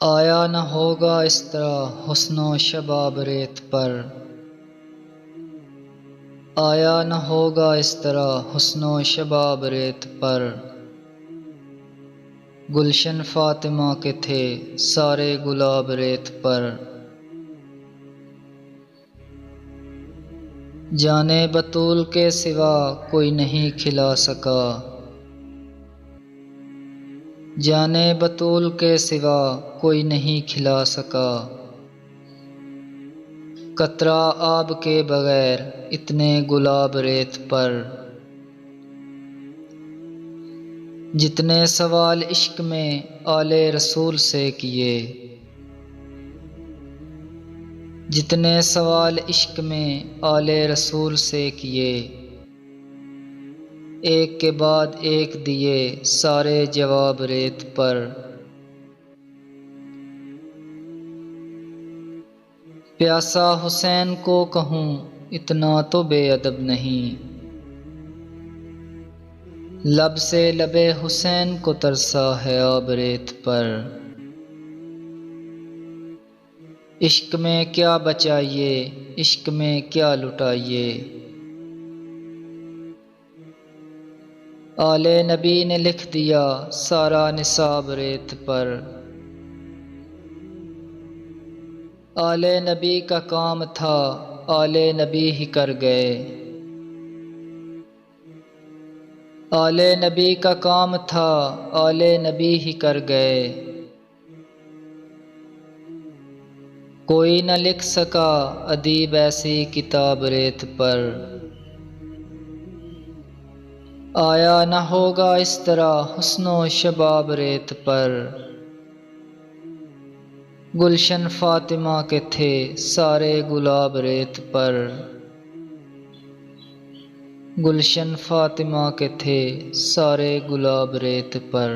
آیا نہ ہوگا اس طرح حسن و شباب ریت پر، آیا نہ ہوگا اس طرح حسن و شباب ریت پر۔ گلشن فاطمہ کے تھے سارے گلاب ریت پر، جانے بطول کے سوا کوئی نہیں کھلا سکا، جانے بطول کے سوا کوئی نہیں کھلا سکا۔ قطرہ آب کے بغیر اتنے گلاب ریت پر، جتنے سوال عشق میں آل رسول سے کیے، جتنے سوال عشق میں آل رسول سے کیے، ایک کے بعد ایک دیے سارے جواب ریت پر۔ پیاسا حسین کو کہوں اتنا تو بے ادب نہیں، لب سے لب حسین کو ترسا ہے آب ریت پر۔ عشق میں کیا بچائیے عشق میں کیا لٹائیے، آل نبی نے لکھ دیا سارا نصاب ریت پر۔ آل نبی کا کام تھا آل نبی ہی کر گئے، آل نبی کا کام تھا آل نبی ہی کر گئے۔ کوئی نہ لکھ سکا ادیب ایسی کتاب ریت پر، آیا نہ ہوگا اس طرح حسن و شباب ریت پر۔ گلشن فاطمہ کے تھے سارے گلاب ریت پر، گلشن فاطمہ کے تھے سارے گلاب ریت پر۔